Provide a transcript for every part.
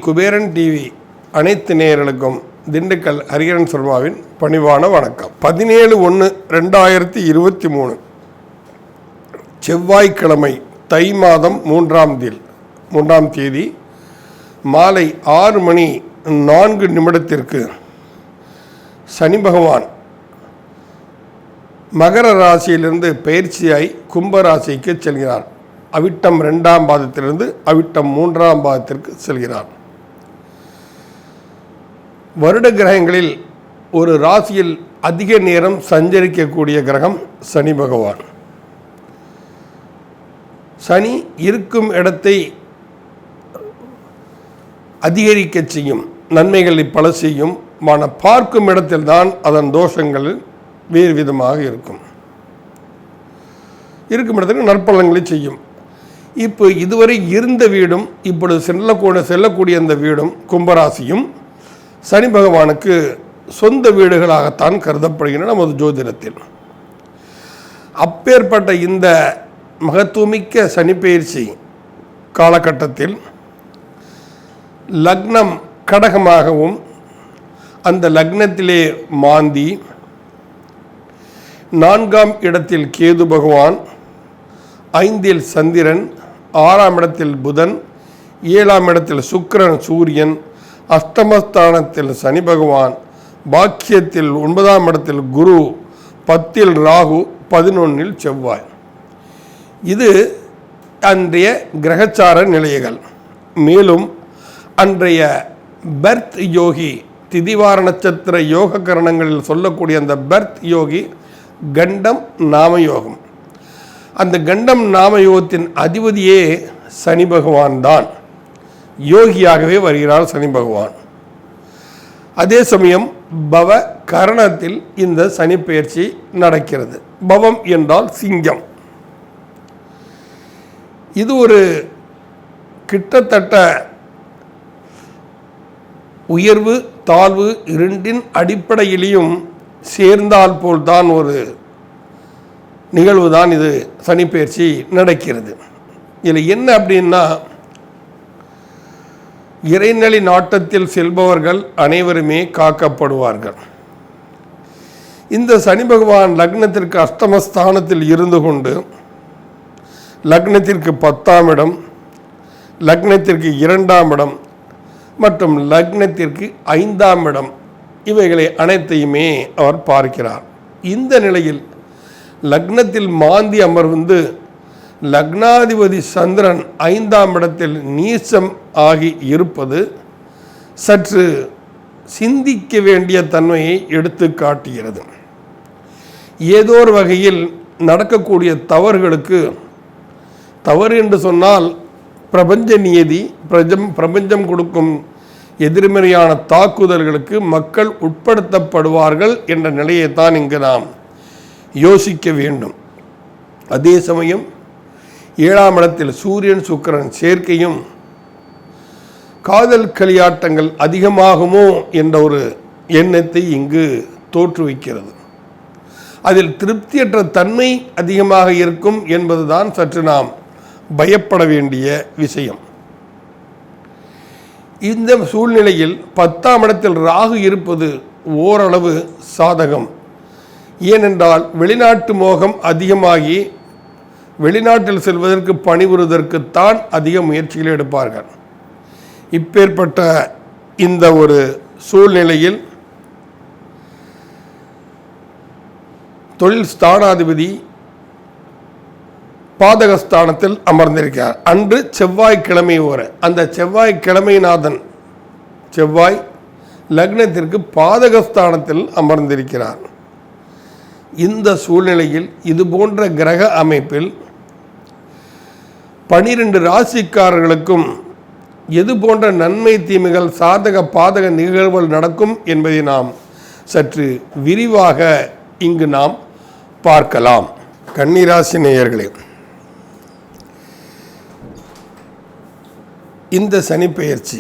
Kuberan TV அனைத்து நேயர்களுக்கும் திண்டுக்கல் ஹரிஹரன் சர்மாவின் பணிவான வணக்கம். 17/1/2023 செவ்வாய்க்கிழமை தை மாதம் 3ஆம் தேதி மாலை 6:04 சனி பகவான் மகர ராசியிலிருந்து பயிற்சியாய் கும்பராசிக்கு செல்கிறார். அவிட்டம் 2ஆம் பாதத்திலிருந்து அவிட்டம் 3ஆம் பாதத்திற்கு செல்கிறார். வருட கிரகங்களில் ஒரு ராசியில் அதிக நேரம் சஞ்சரிக்கக்கூடிய கிரகம் சனி பகவான். சனி இருக்கும் இடத்தை அதிகரிக்க செய்யும், நன்மைகளை பல செய்யும். பார்க்கும் இடத்தில்தான் அதன் தோஷங்கள் வேறு விதமாக இருக்கும் இடத்துக்கு நற்பலன்களை செய்யும். இப்போ இதுவரை இருந்த வீடும் இப்பொழுது செல்லக்கூடிய அந்த வீடும் கும்பராசியும் சனி பகவானுக்கு சொந்த வீடுகளாகத்தான் கருதப்படுகின்றன நமது ஜோதிடத்தில். அப்பேற்பட்ட இந்த மகத்துவமிக்க சனி பெயர்ச்சி காலகட்டத்தில் லக்னம் கடகமாகவும் அந்த லக்னத்திலே மாந்தி, 4ஆம் இடத்தில் கேது பகவான், 5இல் சந்திரன், 6ஆம் இடத்தில் புதன், 7ஆம் இடத்தில் சுக்கிரன் சூரியன், அஷ்டமஸ்தானத்தில் சனி பகவான், பாக்கியத்தில் 9ஆம் இடத்தில் குரு, 10இல் ராகு, 11இல் செவ்வாய். இது அன்றைய கிரகச்சார நிலையங்கள். மேலும் அன்றைய பர்த் யோகி திதிவார நட்சத்திர யோக கரணங்களில் சொல்லக்கூடிய அந்த பர்த் யோகி கண்டம் நாமயோகம். அந்த கண்டம் நாமயோகத்தின் அதிபதியே சனி பகவான் தான். யோகியாகவே வருகிறார் சனி பகவான். அதே சமயம் பவ கரணத்தில் இந்த சனி பெயர்ச்சி நடக்கிறது. பவம் என்றால் சிங்கம். இது ஒரு கிட்டத்தட்ட உயர்வு தாழ்வு இரண்டின் அடிப்படையிலையும் சேர்ந்தால் போல்தான் ஒரு நிகழ்வு தான் இது சனி பெயர்ச்சி நடக்கிறது. இதில் என்ன அப்படின்னா, இறைநிலை நாட்டத்தில் செல்பவர்கள் அனைவருமே காக்கப்படுவார்கள். இந்த சனி பகவான் லக்னத்திற்கு அஷ்டமஸ்தானத்தில் இருந்து கொண்டு லக்னத்திற்கு 10ஆம் இடம், லக்னத்திற்கு 2ஆம் இடம் மற்றும் லக்னத்திற்கு 5ஆம் இடம் இவைகளை அனைத்தையுமே அவர் பார்க்கிறார். இந்த நிலையில் லக்னத்தில் மாந்தி அமர்ந்து லக்னாதிபதி சந்திரன் 5ஆம் இடத்தில் நீச்சம் ஆகி இருப்பது சற்று சிந்திக்க வேண்டிய தன்மையை எடுத்து காட்டுகிறது. ஏதோ ஒரு வகையில் நடக்கக்கூடிய தவறுகளுக்கு, தவறு என்று சொன்னால் பிரபஞ்ச நியதி, பிரபஞ்சம் கொடுக்கும் எதிர்மறையான தாக்குதல்களுக்கு மக்கள் உட்படுத்தப்படுவார்கள் என்ற நிலையைத்தான் இங்கு நாம் யோசிக்க வேண்டும். அதே சமயம் 7ஆம் இடத்தில் சூரியன் சுக்கிரன் சேர்க்கையும் காதல் களியாட்டங்கள் அதிகமாகுமோ என்ற ஒரு எண்ணத்தை இங்கு தோற்றுவிக்கிறது. அதில் திருப்தியற்ற தன்மை அதிகமாக இருக்கும் என்பதுதான் சற்று நாம் பயப்பட வேண்டிய விஷயம். இந்த சூழ்நிலையில் 10ஆம் இடத்தில் ராகு இருப்பது ஓரளவு சாதகம். ஏனென்றால் வெளிநாட்டு மோகம் அதிகமாகி வெளிநாட்டில் செல்வதற்கு பணிபுரிவதற்குத்தான் அதிக முயற்சிகளை எடுப்பார்கள். இப்பேற்பட்ட இந்த ஒரு சூழ்நிலையில் தொழில் ஸ்தானாதிபதி பாதகஸ்தானத்தில் அமர்ந்திருக்கிறார். அன்று செவ்வாய்க்கிழமை அந்த செவ்வாய்க்கிழமைநாதன் செவ்வாய் லக்னத்திற்கு பாதகஸ்தானத்தில் அமர்ந்திருக்கிறார். இந்த சூழ்நிலையில் இது போன்ற கிரக அமைப்பில் 12 ராசிக்காரர்களுக்கும் எது போன்ற நன்மை தீமைகள் சாதக பாதக நிகழ்வுகள் நடக்கும் என்பதை நாம் சற்று விரிவாக இங்கு நாம் பார்க்கலாம். கன்னிராசி நேயர்களே, இந்த சனி பெயர்ச்சி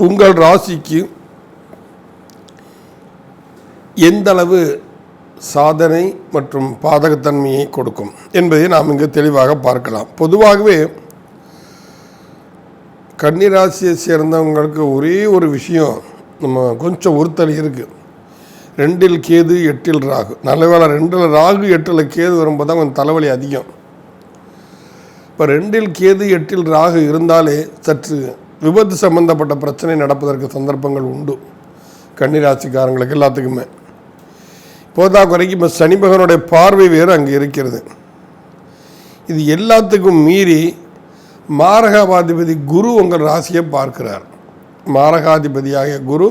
உங்கள் ராசிக்கு எந்தளவு சாதனை மற்றும் பாதகத்தன்மையை கொடுக்கும் என்பதை நாம் இங்கு தெளிவாக பார்க்கலாம். பொதுவாகவே கன்னிராசியை சேர்ந்தவங்களுக்கு ஒரே ஒரு விஷயம் நம்ம கொஞ்சம் உறுத்தல் இருக்குது. 2 கேது 8 ராகு. நல்ல வேளை 2 ராகு 8 கேது வரும்போது தான் கொஞ்சம் தலைவலி அதிகம். இப்போ 2 கேது 8 ராகு இருந்தாலே சற்று விபத்து சம்பந்தப்பட்ட பிரச்சனை நடப்பதற்கு சந்தர்ப்பங்கள் உண்டு கன்னிராசிக்காரங்களுக்கு எல்லாத்துக்குமே. இப்போதான் குறைக்கும் இப்போ சனி பகவானுடைய பார்வை வேறு அங்கே இருக்கிறது. இது எல்லாத்துக்கும் மீறி மாரகாதிபதி குரு உங்கள் ராசியை பார்க்கிறார். மாரகாதிபதியாகிய குரு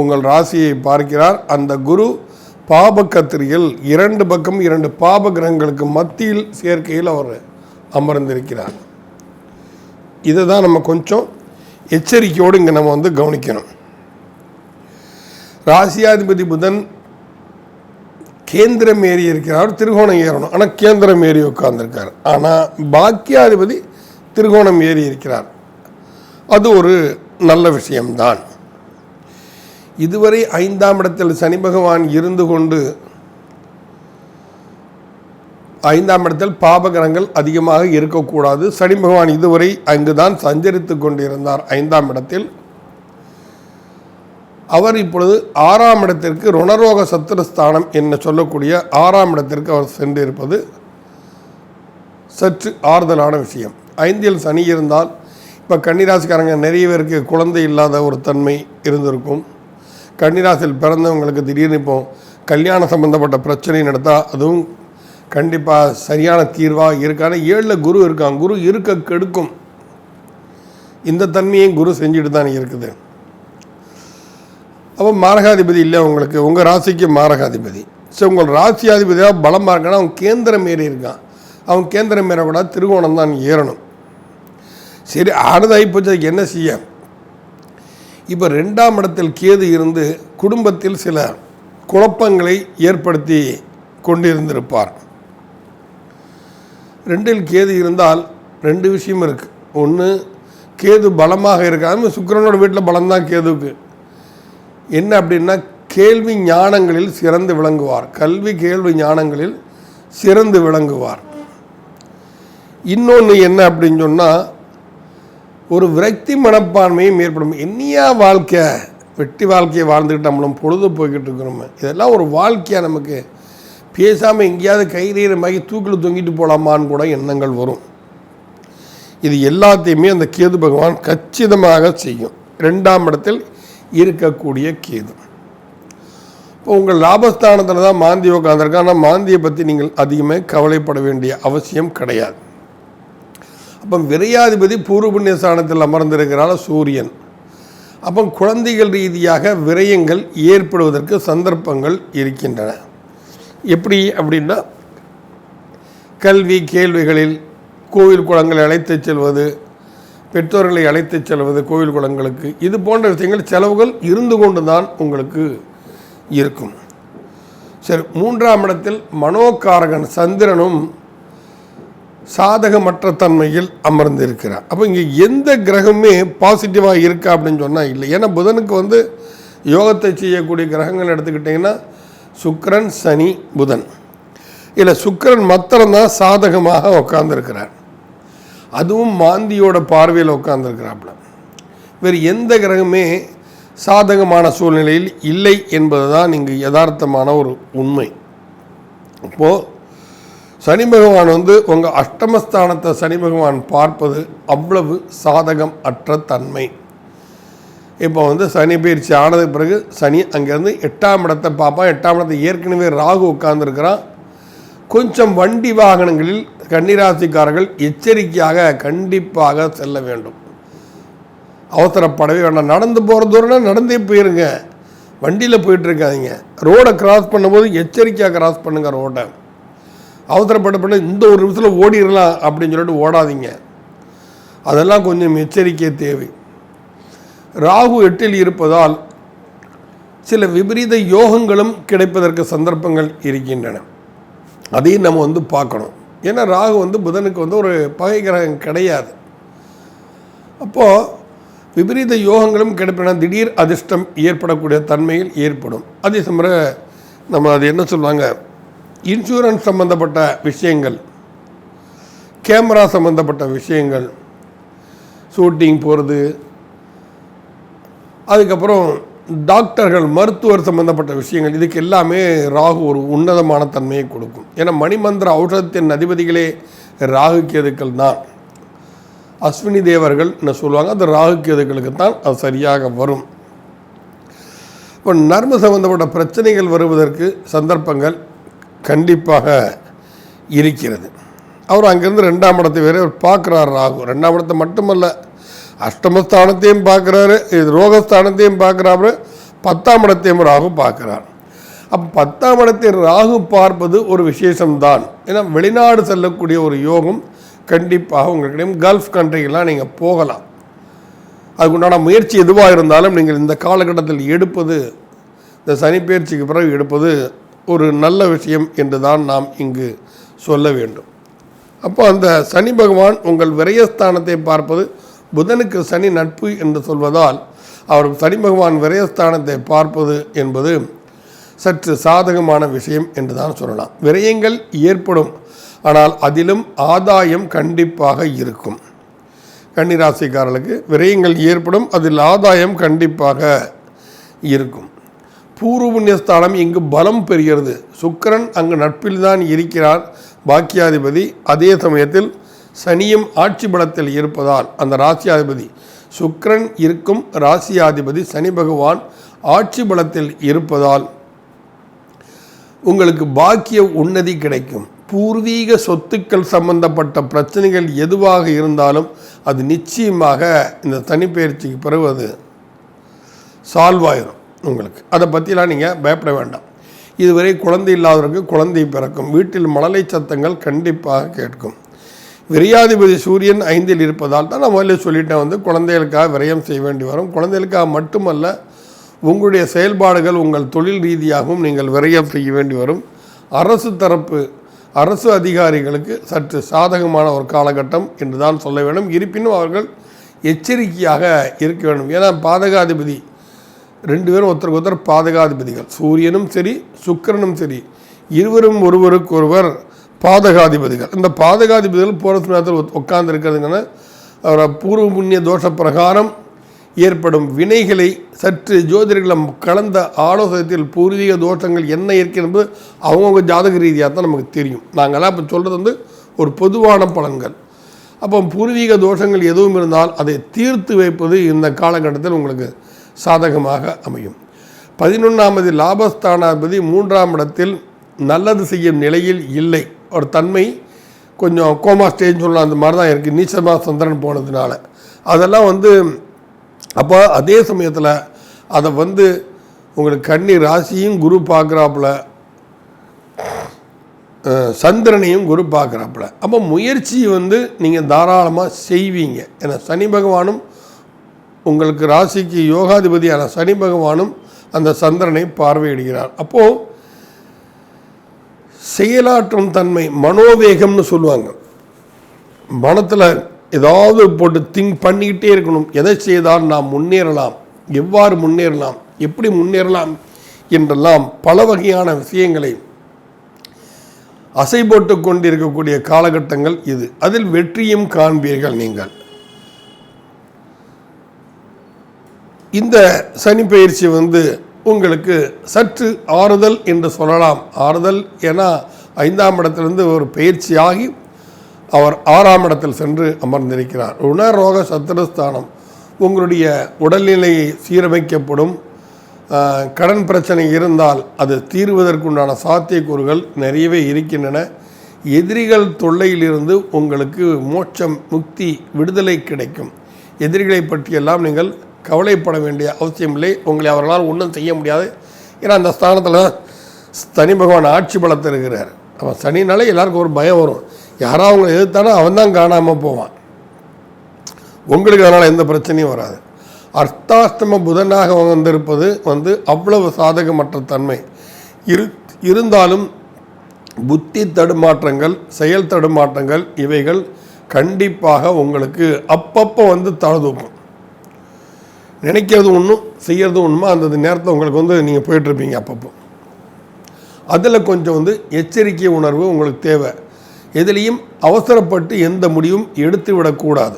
உங்கள் ராசியை பார்க்கிறார். அந்த குரு பாபக்கத்திரியில் 2 பக்கம் 2 பாப கிரகங்களுக்கு மத்தியில் சேர்க்கையில் அவர் அமர்ந்திருக்கிறார். இதை தான் நம்ம கொஞ்சம் எச்சரிக்கையோடு இங்கே நம்ம கவனிக்கணும். ராசியாதிபதி புதன் கேந்திரம் ஏறி இருக்கிறார், திரிகோணம் ஏறணும். ஆனால் கேந்திரம் ஏறி உட்கார்ந்துருக்கார். ஆனால் பாக்கியாதிபதி திரிகோணம் ஏறி இருக்கிறார். அது ஒரு நல்ல விஷயம்தான். இதுவரை 5ஆம் இடத்தில் சனி பகவான் இருந்து கொண்டு 5ஆம் இடத்தில் பாபகிரகங்கள் அதிகமாக இருக்கக்கூடாது. சனி பகவான் இதுவரை அங்குதான் சஞ்சரித்து கொண்டிருந்தார் 5ஆம் இடத்தில். அவர் இப்பொழுது 6ஆம் இடத்திற்கு ருணரோக சத்துருஸ்தானம் என்ன சொல்லக்கூடிய 6ஆம் இடத்திற்கு அவர் சென்றிருப்பது சற்று ஆறுதலான விஷயம். 5இல் சனி இருந்தால் இப்போ கன்னிராசிக்காரங்க நிறைய பேருக்கு குழந்தை இல்லாத ஒரு தன்மை இருந்திருக்கும். கன்னிராசியில் பிறந்தவங்களுக்கு திடீர்னு இப்போ கல்யாண சம்பந்தப்பட்ட பிரச்சனை நடத்தால் அதுவும் கண்டிப்பாக சரியான தீர்வாக இருக்கான 7ல் குரு இருக்கான். குரு இருக்க கெடுக்கும். இந்த தன்மையும் குரு செஞ்சுட்டு தான் இருக்குது. அப்போ மாரகாதிபதி இல்லை உங்களுக்கு, உங்கள் ராசிக்கு மாரகாதிபதி. ஸோ உங்கள் ராசியாதிபதியாக பலமாக இருக்கான்னா அவன் கேந்திரம் ஏறி இருக்கான். அவன் கேந்திரம் ஏறக்கூடாது, திரிகோணம் தான் ஏறணும். சரி, ஆனதாகி போச்சு, அதுக்கு என்ன செய்ய? இப்போ 2ஆம் இடத்தில் கேது இருந்து குடும்பத்தில் சில குழப்பங்களை ஏற்படுத்தி கொண்டிருந்திருப்பார். 2இல் கேது இருந்தால் 2 விஷயம் இருக்குது. ஒன்று, கேது பலமாக இருக்காது. சுக்கிரனோட வீட்டில் பலம்தான் கேதுவுக்கு. என்ன அப்படின்னா, கேள்வி ஞானங்களில் சிறந்து விளங்குவார். கல்வி கேள்வி ஞானங்களில் சிறந்து விளங்குவார். இன்னொன்று என்ன அப்படின்னு சொன்னால், ஒரு விரக்தி மனப்பான்மையும் ஏற்படும். என்னையா வாழ்க்கை, வெட்டி வாழ்க்கையை வாழ்ந்துக்கிட்டு நம்மளும் பொழுது போய்கிட்டு இருக்கிறோமே, இதெல்லாம் ஒரு வாழ்க்கையாக நமக்கு பேசாமல் எங்கேயாவது கைரீரமாகி தூக்கில் தொங்கிட்டு போகலாமான்னு கூட எண்ணங்கள் வரும். இது எல்லாத்தையுமே அந்த கேது பகவான் கச்சிதமாக செய்யும். 2ஆம் இடத்தில் இருக்கக்கூடிய கேது. இப்போ உங்கள் லாபஸ்தானத்தில் தான் மாந்தி உட்காந்துருக்கா. ஆனால் மாந்தியை பற்றி நீங்கள் அதிகமாக கவலைப்பட வேண்டிய அவசியம் கிடையாது. அப்போ விரையாதிபதி பூர்வ புண்ணிய ஸ்தானத்தில் அமர்ந்திருக்கிறால சூரியன். அப்போ குழந்தைகள் ரீதியாக விரயங்கள் ஏற்படுவதற்கு சந்தர்ப்பங்கள் இருக்கின்றன. எப்படி அப்படின்னா, கல்வி கேள்விகளில் கோவில் குளங்களை அழைத்து செல்வது, பெற்றோர்களை அழைத்து செல்வது கோவில் குளங்களுக்கு, இது போன்ற விஷயங்கள் செலவுகள் இருந்து கொண்டு தான் உங்களுக்கு இருக்கும். சரி, 3ஆம் இடத்தில் மனோகாரகன் சந்திரனும் சாதகமற்ற தன்மையில் அமர்ந்திருக்கிறார். அப்போ இங்கே எந்த கிரகமே பாசிட்டிவாக இருக்கா அப்படின்னு சொன்னால் இல்லை. ஏன்னா புதனுக்கு யோகத்தை செய்யக்கூடிய கிரகங்கள் எடுத்துக்கிட்டிங்கன்னா சுக்கிரன், சனி, புதன். இல்லை, சுக்கிரன் மாத்திரம்தான் சாதகமாக உட்கார்ந்துருக்கிறார். அதுவும் மாந்தியோட பார்வையில் உட்கார்ந்துருக்கிறாப்புல. வேறு எந்த கிரகமே சாதகமான சூழ்நிலையில் இல்லை என்பது தான் இங்கு யதார்த்தமான ஒரு உண்மை. இப்போது சனி பகவான் உங்கள் அஷ்டமஸ்தானத்தை சனி பகவான் பார்ப்பது அவ்வளவு சாதகம் அற்ற தன்மை. இப்போ சனி பயிற்சி ஆனதுக்கு பிறகு சனி அங்கேருந்து 8ஆம் இடத்தை பார்ப்பான். 8ஆம் இடத்தை ஏற்கனவே ராகு உட்கார்ந்துருக்கிறான். கொஞ்சம் வண்டி வாகனங்களில் கன்னிராசிக்காரர்கள் எச்சரிக்கையாக கண்டிப்பாக செல்ல வேண்டும். அவசரப்படவே வேண்டாம். நடந்து போகிற தூரம்னா நடந்தே போயிருங்க, வண்டியில் போயிட்டுருக்காதீங்க. ரோடை கிராஸ் பண்ணும்போது எச்சரிக்கையாக கிராஸ் பண்ணுங்கள். ரோட்டை அவசரப்பட்ட இந்த ஒரு நிமிஷத்தில் ஓடிடலாம் அப்படின்னு சொல்லிட்டு ஓடாதீங்க. அதெல்லாம் கொஞ்சம் எச்சரிக்கை தேவை. ராகு 8இல் இருப்பதால் சில விபரீத யோகங்களும் கிடைப்பதற்கு சந்தர்ப்பங்கள் இருக்கின்றன. அதையும் நம்ம பார்க்கணும். ஏன்னா ராகு புதனுக்கு ஒரு பகை கிரகம் கிடையாது. அப்போது விபரீத யோகங்களும் கிடைப்பன. திடீர் அதிர்ஷ்டம் ஏற்படக்கூடிய தன்மையில் ஏற்படும். அதே சமயம் நம்ம அது என்ன சொல்லுவாங்க, இன்சூரன்ஸ் சம்மந்தப்பட்ட விஷயங்கள், கேமரா சம்மந்தப்பட்ட விஷயங்கள், ஷூட்டிங் போகிறது, அதுக்கப்புறம் டாக்டர்கள் மருத்துவர் சம்பந்தப்பட்ட விஷயங்கள், இதுக்கு எல்லாமே ராகு ஒரு உன்னதமான தன்மையை கொடுக்கும். ஏன்னா மணிமந்திர ஔஷதத்தின் அதிபதிகளே ராகு கேதுக்கள் தான். அஸ்வினி தேவர்கள் என்ன சொல்லுவாங்க, அது ராகு கேதுக்களுக்கு தான் அது சரியாக வரும். இப்போ நர்ம சம்பந்தப்பட்ட பிரச்சனைகள் வருவதற்கு சந்தர்ப்பங்கள் கண்டிப்பாக இருக்கிறது. அவர் அங்கேருந்து 2ஆம் இடத்தை வேறு அவர் பார்க்குறார். ராகு 2ஆம் இடத்தை மட்டுமல்ல, அஷ்டமஸ்தானத்தையும் பார்க்குறாரு, இது ரோகஸ்தானத்தையும் பார்க்குறாரு, 10ஆம் இடத்தையும் ராகு பார்க்குறார். அப்போ 10ஆம் இடத்தை ராகு பார்ப்பது ஒரு விசேஷம்தான். ஏன்னா வெளிநாடு செல்லக்கூடிய ஒரு யோகம் கண்டிப்பாக உங்களுக்கு கல்ஃப் கண்ட்ரிகெலாம் நீங்கள் போகலாம். அதுக்குண்டான முயற்சி எதுவாக இருந்தாலும் நீங்கள் இந்த காலகட்டத்தில் எடுப்பது, இந்த சனிப்பெயர்ச்சிக்கு பிறகு எடுப்பது ஒரு நல்ல விஷயம் என்று தான் நாம் இங்கு சொல்ல வேண்டும். அப்போ அந்த சனி பகவான் உங்கள் விரயஸ்தானத்தை பார்ப்பது, புதனுக்கு சனி நட்பு என்று சொல்வதால் அவர் சனி பகவான் விரயஸ்தானத்தை பார்ப்பது என்பது சற்று சாதகமான விஷயம் என்று தான் சொல்லலாம். விரயங்கள் ஏற்படும், ஆனால் அதிலும் ஆதாயம் கண்டிப்பாக இருக்கும். கன்னிராசிக்காரர்களுக்கு விரயங்கள் ஏற்படும், அதில் ஆதாயம் கண்டிப்பாக இருக்கும். பூர்வ புண்ணியஸ்தானம் இங்கு பலம் பெறுகிறது. சுக்கிரன் அங்கு நட்பில் தான் இருக்கிறார், பாக்கியாதிபதி. அதே சமயத்தில் சனியும் ஆட்சி பலத்தில் இருப்பதால் அந்த ராசியாதிபதி சுக்கிரன் இருக்கும் ராசியாதிபதி சனி பகவான் ஆட்சி பலத்தில் இருப்பதால் உங்களுக்கு பாக்கிய உன்னதி கிடைக்கும். பூர்வீக சொத்துக்கள் சம்பந்தப்பட்ட பிரச்சனைகள் எதுவாக இருந்தாலும் அது நிச்சயமாக இந்த சனிப்பெயர்ச்சிக்கு பிறகு அது சால்வ் ஆயிரும் உங்களுக்கு. அதை பற்றிலாம் நீங்கள் பயப்பட வேண்டாம். இதுவரை குழந்தை இல்லாதவருக்கு குழந்தை பிறக்கும். வீட்டில் மழலை சத்தங்கள் கண்டிப்பாக கேட்கும். விரையாதிபதி சூரியன் 5இல் இருப்பதால் தான் நான் முதல்ல சொல்லிட்டேன், குழந்தைகளுக்காக விரயம் செய்ய வேண்டி வரும். குழந்தைகளுக்காக மட்டுமல்ல, உங்களுடைய செயல்பாடுகள் உங்கள் தொழில் ரீதியாகவும் நீங்கள் விரயம் செய்ய வேண்டி வரும். அரசு அதிகாரிகளுக்கு சற்று சாதகமான ஒரு காலகட்டம் என்று தான் சொல்ல வேண்டும். இருப்பினும் அவர்கள் எச்சரிக்கையாக இருக்க வேண்டும். ஏன்னா பாதகாதிபதி 2 பேரும் ஒருத்தருக்கு ஒருத்தர் பாதகாதிபதிகள். சூரியனும் சரி சுக்கிரனும் சரி இருவரும் ஒருவருக்கொருவர் பாதகாதிபதிகள். இந்த பாதகாதிபதிகள் போகிற நேரத்தில் உட்கார்ந்து இருக்கிறதுங்கன்னா அவர் பூர்வ புண்ணிய தோஷ பிரகாரம் ஏற்படும் வினைகளை சற்று ஜோதிடர்களும் கலந்த ஆலோசனத்தில் பூர்வீக தோஷங்கள் என்ன இருக்கிறது அவங்கவுங்க ஜாதக ரீதியாக தான் நமக்கு தெரியும். நாங்கள்லாம் இப்போ சொல்கிறது ஒரு பொதுவான பலன்கள். அப்போ பூர்வீக தோஷங்கள் எதுவும் இருந்தால் அதை தீர்த்து வைப்பது இந்த காலகட்டத்தில் உங்களுக்கு சாதகமாக அமையும். 11ஆவது லாபஸ்தானாதிபதி 3ஆம் இடத்தில் நல்லது செய்யும் நிலையில் இல்லை. ஒரு தன்மை கொஞ்சம் கோமா ஸ்டேஜ் சொல்லலாம், அந்த மாதிரி தான் இருக்குது. நீச்சமாக சந்திரன் போனதுனால அதெல்லாம் அப்போ அதே சமயத்தில் அதை உங்களுக்கு கன்னி ராசியும் குரு பார்க்குறாப்புல, சந்திரனையும் குரு பார்க்குறாப்புல. அப்போ முயற்சி நீங்கள் தாராளமாக செய்வீங்க. ஏன்னா சனி பகவானும் உங்களுக்கு ராசிக்கு யோகாதிபதியான சனி பகவானும் அந்த சந்திரனை பார்வையிடுகிறார். அப்போது செயலாற்றும் தன்மை, மனோவேகம்னு சொல்லுவாங்க. மனத்தில் ஏதாவது போட்டு திங்க் பண்ணிக்கிட்டே இருக்கணும். எதை செய்தால் நாம் முன்னேறலாம், எவ்வாறு முன்னேறலாம், எப்படி முன்னேறலாம் என்றெல்லாம் பல வகையான விஷயங்களை அசை போட்டு கொண்டிருக்கக்கூடிய காலகட்டங்கள் இது. அதில் வெற்றியும் காண்பீர்கள் நீங்கள். இந்த சனி பயிற்சி உங்களுக்கு சற்று ஆறுதல் என்று சொல்லலாம். ஆறுதல் ஏன்னா 5ஆம் இடத்திலிருந்து ஒரு பயிற்சியாகி அவர் 6ஆம் இடத்தில் சென்று அமர்ந்திருக்கிறார். ருணரோக சத்துருஸ்தானம் உங்களுடைய உடல்நிலையை சீரமைக்கப்படும். கடன் பிரச்சனை இருந்தால் அது தீர்வதற்குண்டான சாத்தியக்கூறுகள் நிறையவே இருக்கின்றன. எதிரிகள் தொல்லையிலிருந்து உங்களுக்கு மோட்சம், முக்தி, விடுதலை கிடைக்கும். எதிரிகளை பற்றியெல்லாம் நீங்கள் கவலைப்பட வேண்டிய அவசியமில்லை. உங்களை அவர்களால் ஒன்றும் செய்ய முடியாது. ஏன்னா அந்த ஸ்தானத்தில் சனி பகவான் ஆட்சி பலத்தை இருக்கிறார். அவன் சனினாலே எல்லாருக்கும் ஒரு பயம் வரும். யாராவது அவங்களை எதிர்த்தானோ அவன் தான் காணாமல் போவான். உங்களுக்கு அதனால் எந்த பிரச்சனையும் வராது. அர்த்தாஷ்டம புதனாக வந்திருப்பது அவ்வளவு சாதகமற்ற தன்மை இருந்தாலும் புத்தி தடுமாற்றங்கள், செயல் தடுமாற்றங்கள் இவைகள் கண்டிப்பாக உங்களுக்கு அப்பப்போ தழுதுக்கும். நினைக்கிறது ஒன்றும் செய்கிறது ஒன்றுமா அந்த நேரத்தில் உங்களுக்கு நீங்கள் போயிட்டுருப்பீங்க அப்பப்போ. அதில் கொஞ்சம் வந்து எச்சரிக்கை உணர்வு உங்களுக்கு தேவை. எதிலையும் அவசரப்பட்டு எந்த முடிவும் எடுத்து விடக்கூடாது.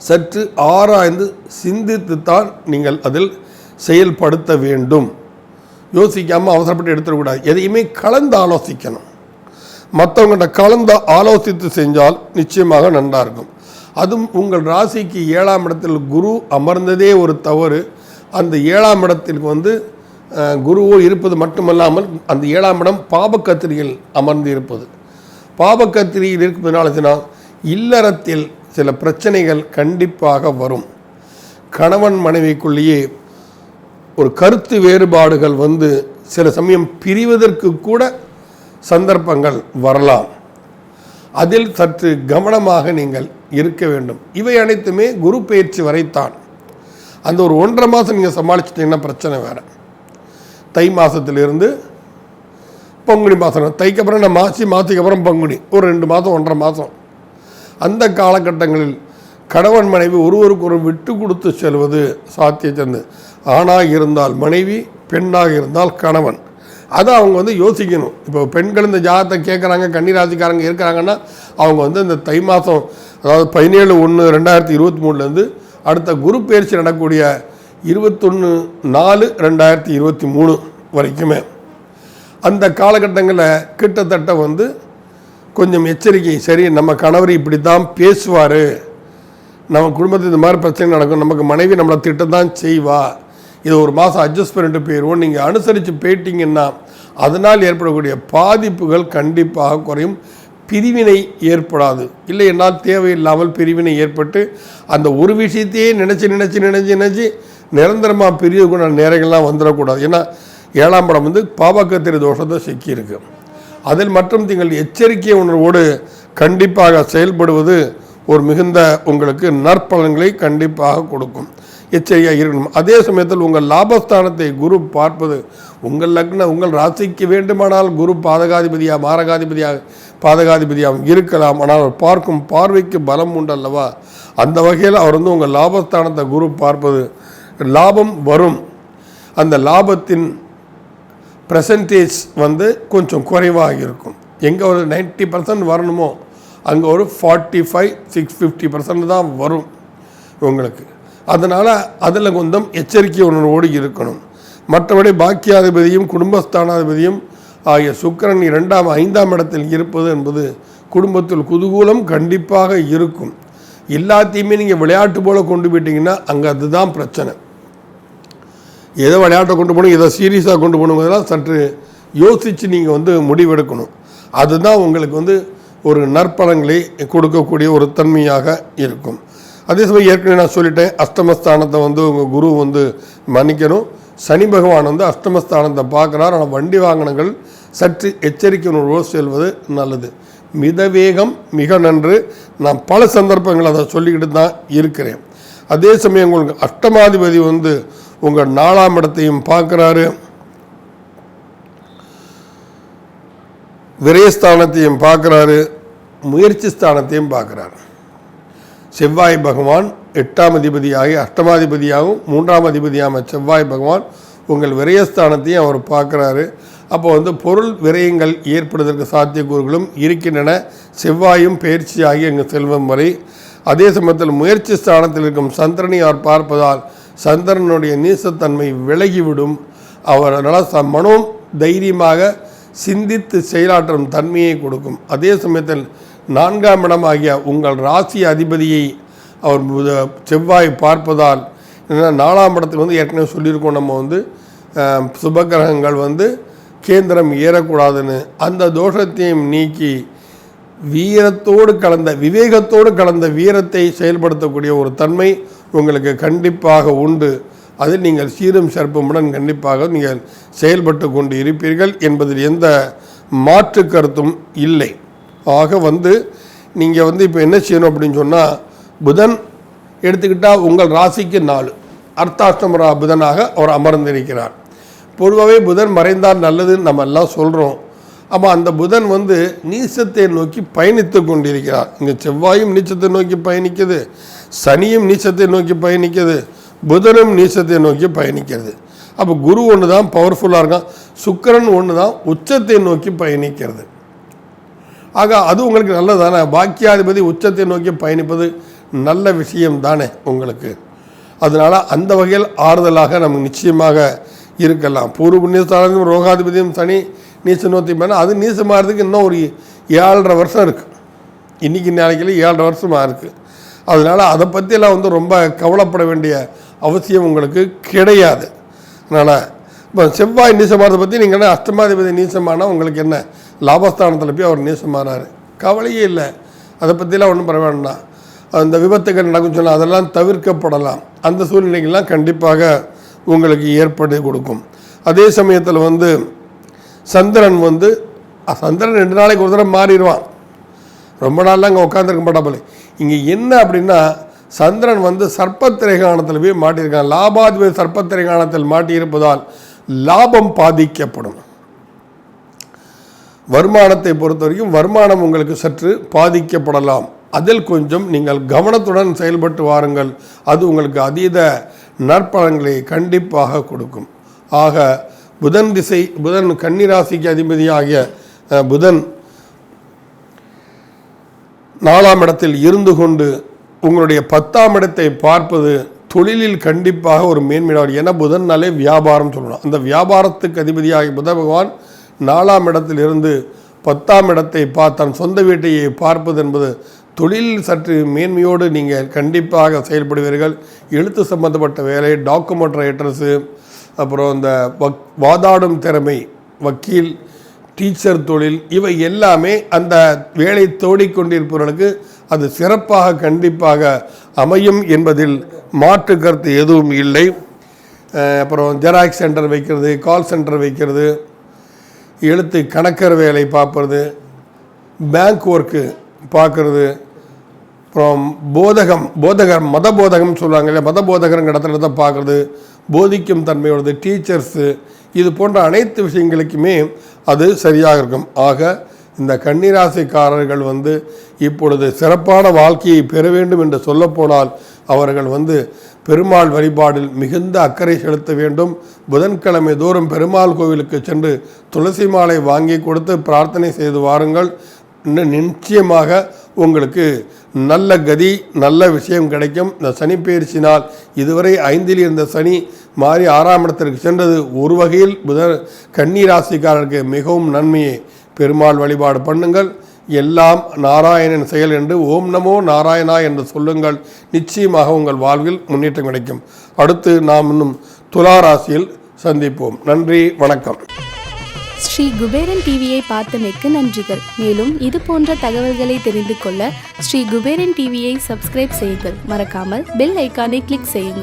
சற்று ஆராய்ந்து சிந்தித்துத்தான் நீங்கள் அதில் செயல்படுத்த வேண்டும். யோசிக்காமல் அவசரப்பட்டு எடுத்துடக்கூடாது. எதையுமே கலந்து ஆலோசிக்கணும். மற்றவங்கள்ட்ட கலந்து ஆலோசித்து செஞ்சால் நிச்சயமாக நன்றாக இருக்கும். அதுவும் உங்கள் ராசிக்கு 7ஆம் இடத்தில் குரு அமர்ந்ததே ஒரு தவறு. அந்த 7ஆம் இடத்திற்கு வந்து குருவோ இருப்பது மட்டுமல்லாமல் அந்த 7ஆம் இடம் பாபக்கத்திரியில் அமர்ந்து இருப்பது. பாபக்கத்திரியில் இருப்பதனால இல்லறத்தில் சில பிரச்சனைகள் கண்டிப்பாக வரும். கணவன் மனைவிக்குள்ளேயே ஒரு கருத்து வேறுபாடுகள் வந்து சில சமயம் பிரிவதற்கு கூட சந்தர்ப்பங்கள் வரலாம். அதில் சற்று கவனமாக நீங்கள் இருக்க வேண்டும். இவை அனைத்துமே குரு பயிற்சி வரைத்தான். அந்த ஒரு 1.5 மாதம் நீங்கள் சமாளிச்சிட்டிங்கன்னா பிரச்சனை வேறு. தை மாதத்திலிருந்து பங்குனி மாதம், தைக்கு அப்புறம் நான் மாசிக்கு அப்புறம் பங்குனி, ஒரு 2 மாதம் 1.5 மாதம். அந்த காலகட்டங்களில் கணவன் மனைவி ஒருவருக்கு ஒரு விட்டு கொடுத்து செல்வது சாத்தியத்தந்து. ஆணாக இருந்தால் மனைவி, பெண்ணாக இருந்தால் கணவன். அதை அவங்க வந்து யோசிக்கணும். இப்போ பெண்கள் இந்த ஜாதகத்தை கேட்குறாங்க, கன்னிராசிக்காரங்க இருக்கிறாங்கன்னா அவங்க வந்து இந்த தை மாதம், அதாவது 17/1/2023 அடுத்த குரு பயிற்சி நடக்கக்கூடிய 21/4/2023 வரைக்குமே அந்த காலகட்டங்களில் கிட்டத்தட்ட வந்து கொஞ்சம் எச்சரிக்கை. சரி, நம்ம கணவர் இப்படி தான் பேசுவார், நம்ம குடும்பத்தில் இந்த மாதிரி பிரச்சனை நடக்கும், நமக்கு மனைவி நம்மளை திட்டம் செய்வா, இதை ஒரு மாதம் அட்ஜஸ்ட் பண்ணிட்டு போயிடுவோம். நீங்கள் அனுசரித்து போயிட்டீங்கன்னா அதனால் ஏற்படக்கூடிய பாதிப்புகள் கண்டிப்பாக குறையும். பிரிவினை ஏற்படாது. இல்லை என்னால் தேவையில்லாமல் பிரிவினை ஏற்பட்டு அந்த ஒரு விஷயத்தையே நினச்சி நிரந்தரமாக பிரியக்கூடிய நேரங்கள்லாம் வந்துடக்கூடாது. ஏன்னா 7ஆம் இடம் வந்து பாபக்கத்திரி தோஷத்தை சிக்கியிருக்கு. அதில் மற்றும் நீங்கள் எச்சரிக்கை உணர்வோடு கண்டிப்பாக செயல்படுவது ஒரு மிகுந்த உங்களுக்கு நற்பலன்களை கண்டிப்பாக கொடுக்கும். எச்சரிக்கையாக இருக்கணும். அதே சமயத்தில் உங்கள் லாபஸ்தானத்தை குரு பார்ப்பது, உங்கள் லக்ன உங்கள் ராசிக்கு வேண்டுமானால் குரு பாதகாதிபதியாக பாதகாதிபதியாக இருக்கலாம். ஆனால் அவர் பார்க்கும் பார்வைக்கு பலம் உண்டு அல்லவா? அந்த வகையில் அவர் வந்து உங்கள் லாபஸ்தானத்தை குரு பார்ப்பது லாபம் வரும். அந்த லாபத்தின் பெர்சன்டேஜ் வந்து கொஞ்சம் குறைவாக இருக்கும். எங்கே ஒரு 90% வரணுமோ அங்கே ஒரு 45-50% தான் வரும் உங்களுக்கு. அதனால் அதில் கொஞ்சம் எச்சரிக்கை உணர்வோடு இருக்கணும். மற்றபடி பாக்கியாதிபதியும் குடும்பஸ்தானாதிபதியும் ஆகிய சுக்கிரன் 2ஆம் 5ஆம் இடத்தில் இருப்பது என்பது குடும்பத்தில் குதூகூலம் கண்டிப்பாக இருக்கும். எல்லாத்தையுமே நீங்கள் விளையாட்டு போல் கொண்டு போயிட்டீங்கன்னா அங்கே அதுதான் பிரச்சனை. ஏதோ விளையாட்டை கொண்டு போகணும், ஏதோ சீரியஸாக கொண்டு போகணுங்கிறதெல்லாம் சற்று யோசித்து நீங்கள் வந்து முடிவெடுக்கணும். அதுதான் உங்களுக்கு வந்து ஒரு நற்பலன்களை கொடுக்கக்கூடிய ஒரு தன்மையாக இருக்கும். அதே சமயம் ஏற்கனவே நான் சொல்லிட்டேன், அஷ்டமஸ்தானத்தை வந்து உங்கள் குரு வந்து மன்னிக்கணும். சனி பகவான் வந்து அஷ்டமஸ்தானத்தை பார்க்குறார். ஆனால் வண்டி வாகனங்கள் சற்று எச்சரிக்கை உணர்வோடு செல்வது நல்லது. மிதவேகம் மிக நன்று. நான் பல சந்தர்ப்பங்கள் அதை சொல்லிக்கிட்டு தான் இருக்கிறேன். அதே சமயம் உங்களுக்கு அஷ்டமாதிபதி வந்து உங்கள் 4ஆம் இடத்தையும் பார்க்குறாரு, விரயஸ்தானத்தையும் பார்க்குறாரு, முயற்சி ஸ்தானத்தையும் பார்க்குறாரு. செவ்வாய் பகவான் 8ஆம் அதிபதியாகி அஷ்டமாதிபதியாகவும் 3ஆம் அதிபதியான செவ்வாய் பகவான் உங்கள் விரயஸ்தானத்தையும் அவர் பார்க்குறாரு. அப்போ வந்து பொருள் விரயங்கள் ஏற்படுவதற்கு சாத்தியக்கூறுகளும் இருக்கின்றன. செவ்வாயும் பயிற்சியாகி எங்கள் செல்வம் வரை. அதே சமயத்தில் முயற்சி ஸ்தானத்தில் இருக்கும் சந்திரனை அவர் பார்ப்பதால் சந்திரனுடைய நீசத்தன்மை விலகிவிடும். அவர் அதனால் மனோ தைரியமாக சிந்தித்து செயலாற்றும் தன்மையை கொடுக்கும். அதே சமயத்தில் 4ஆம் இடம் ஆகிய உங்கள் ராசி அதிபதியை அவர் செவ்வாய் பார்ப்பதால், 4ஆம் இடத்தில் வந்து ஏற்கனவே சொல்லியிருக்கோம், நம்ம வந்து சுபகிரகங்கள் வந்து கேந்திரம் ஏறக்கூடாதுன்னு. அந்த தோஷத்தையும் நீக்கி வீரத்தோடு கலந்த விவேகத்தோடு கலந்த வீரத்தை செயல்படுத்தக்கூடிய ஒரு தன்மை உங்களுக்கு கண்டிப்பாக உண்டு. அதில் நீங்கள் சீரும் சிறப்புமுடன் கண்டிப்பாக நீங்கள் செயல்பட்டு கொண்டு இருப்பீர்கள் என்பதில் எந்த மாற்று கருத்தும் இல்லை. ஆக வந்து நீங்கள் வந்து இப்போ என்ன செய்யணும் அப்படின்னு சொன்னால், புதன் எடுத்துக்கிட்டால் உங்கள் ராசிக்கு 4 அர்த்தாஷ்டமரா புதனாக அவர் அமர்ந்திருக்கிறார். பொதுவாகவே புதன் மறைந்தால் நல்லதுன்னு நம்ம எல்லாம் சொல்கிறோம். ஆமாம், அந்த புதன் வந்து நீச்சத்தை நோக்கி பயணித்து கொண்டிருக்கிறார். இங்கே செவ்வாயும் நீச்சத்தை நோக்கி பயணிக்குது, சனியும் நீச்சத்தை நோக்கி பயணிக்குது, புதனும் நீச்சத்தை நோக்கி பயணிக்கிறது. அப்போ குரு ஒன்று தான் பவர்ஃபுல்லாக இருக்கான், சுக்கிரன் ஒன்று தான் உச்சத்தை நோக்கி பயணிக்கிறது. ஆக அது உங்களுக்கு நல்லது தானே. பாக்கியாதிபதி உச்சத்தை நோக்கி பயணிப்பது நல்ல விஷயம் தானே உங்களுக்கு. அதனால் அந்த வகையில் ஆறுதலாக நமக்கு நிச்சயமாக இருக்கலாம். பூர்வ புண்ணியஸ்தானமும் ரோகாதிபதியும் சனி நீச்ச நோக்கி போனால் அது நீச்சமாகிறதுக்கு இன்னும் ஒரு 7.5 வருஷம் இருக்குது. இன்றைக்கி நாளைக்கு 7.5 வருஷமாக இருக்குது. அதனால் அதை பற்றியெல்லாம் ரொம்ப கவலைப்பட வேண்டிய அவசியம் உங்களுக்கு கிடையாது. அதனால் இப்போ செவ்வாய் நீசமானதை பற்றி நீங்கள் அஷ்டமாதிபதி நீசமானால் உங்களுக்கு என்ன, லாபஸ்தானத்தில் போய் அவர் நீசமானார், கவலையே இல்லை. அதை பற்றிலாம் ஒன்றும் பரவாயில்லைண்ணா. அந்த விபத்துகள் நடக்கும் சொன்னால் அதெல்லாம் தவிர்க்கப்படலாம். அந்த சூழ்நிலைகள்லாம் கண்டிப்பாக உங்களுக்கு ஏற்படுத்தி கொடுக்கும். அதே சமயத்தில் சந்திரன் 2 நாளைக்கு ஒரு தடவை மாறிடுவான். ரொம்ப நாள்லாம் அங்கே உட்காந்துருக்க மாட்டாப்பல. இங்கே என்ன அப்படின்னா சந்திரன் சர்ப்பத்திரைகாணத்தில் போய் மாட்டியிருக்கான். லாபாதிபதி சர்ப்பத்திரைகாணத்தில் மாட்டியிருப்பதால் லாபம் பாதிக்கப்படும். வருமானத்தை பொறுத்த வரைக்கும் வருமானம் உங்களுக்கு சற்று பாதிக்கப்படலாம். அதில் கொஞ்சம் நீங்கள் கவனத்துடன் செயல்பட்டு வாருங்கள். அது உங்களுக்கு அதீத நற்பலன்களை கண்டிப்பாக கொடுக்கும். ஆக புதன் கன்னிராசிக்கு அதிபதியாகிய புதன் 4ஆம் இடத்தில் இருந்து கொண்டு உங்களுடைய 10ஆம் இடத்தை பார்ப்பது தொழிலில் கண்டிப்பாக ஒரு மேன்மையாகும். ஏன்னா புதன்னாலே வியாபாரம் சொல்லணும். அந்த வியாபாரத்துக்கு அதிபதியாகிய புத பகவான் 4ஆம் இடத்தில் இருந்து 10ஆம் இடத்தை தன் சொந்த வீட்டையை பார்ப்பது என்பது தொழில் சற்று மேன்மையோடு நீங்கள் கண்டிப்பாக செயல்படுவீர்கள். எழுத்து சம்பந்தப்பட்ட வேலை, டாக்குமெண்ட் ரைட்டர்ஸு, அப்புறம் இந்த வாதாடும் திறமை, வக்கீல், டீச்சர் தொழில், இவை எல்லாமே அந்த வேலை தேடிக்கொண்டிருப்பவர்களுக்கு அது சிறப்பாக கண்டிப்பாக அமையும் என்பதில் மாற்று கருத்து எதுவும் இல்லை. அப்புறம் ஜெராக்ஸ் சென்டர் வைக்கிறது, கால் சென்டர் வைக்கிறது, எழுத்து கணக்கர் வேலை பார்ப்பது, பேங்க் ஒர்க்கு பார்க்குறது, அப்புறம் மத போதகம் சொல்லுவாங்க இல்லையா, மத போதகருங்கிற இடத்துல தான் பார்க்குறது, போதிக்கும் தன்மையோடது, டீச்சர்ஸு, இது போன்ற அனைத்து விஷயங்களுக்குமே அது சரியாக இருக்கும். ஆக இந்த கன்னிராசிக்காரர்கள் இப்பொழுது சிறப்பான வாழ்க்கையை பெற வேண்டும் என்று சொல்லப்போனால் அவர்கள் பெருமாள் வழிபாடில் மிகுந்த அக்கறை செலுத்த வேண்டும். புதன்கிழமை தோறும் பெருமாள் கோவிலுக்கு சென்று துளசி மாலை வாங்கி கொடுத்து பிரார்த்தனை செய்து வாருங்கள். நிச்சயமாக உங்களுக்கு நல்ல கதி, நல்ல விஷயம் கிடைக்கும். இந்த சனி பயிற்சினால் இதுவரை 5இல் இருந்த சனி மாறி 6ஆம் இடத்திற்கு சென்றது ஒரு வகையில் கன்னிராசிக்காரருக்கு மிகவும் நன்மையை. பெருமாள் வழிபாடு பண்ணுங்கள். எல்லாம் நாராயணன் செயல் என்று ஓம் நமோ நாராயணா என்று சொல்லுங்கள். நிச்சயமாக உங்கள் வாழ்வில் முன்னேற்றம் கிடைக்கும். அடுத்து நாம் இன்னும் துலா ராசியில் சந்திப்போம். நன்றி, வணக்கம். ஸ்ரீ குபேரன் டிவியை பார்த்தமைக்கு நன்றிகள். மேலும் இது போன்ற தகவல்களை தெரிந்து கொள்ள ஸ்ரீ குபேரன் டிவியை சப்ஸ்கிரைப் செய்யுங்கள். மறக்காமல் பெல் ஐக்கானை கிளிக் செய்யுங்கள்.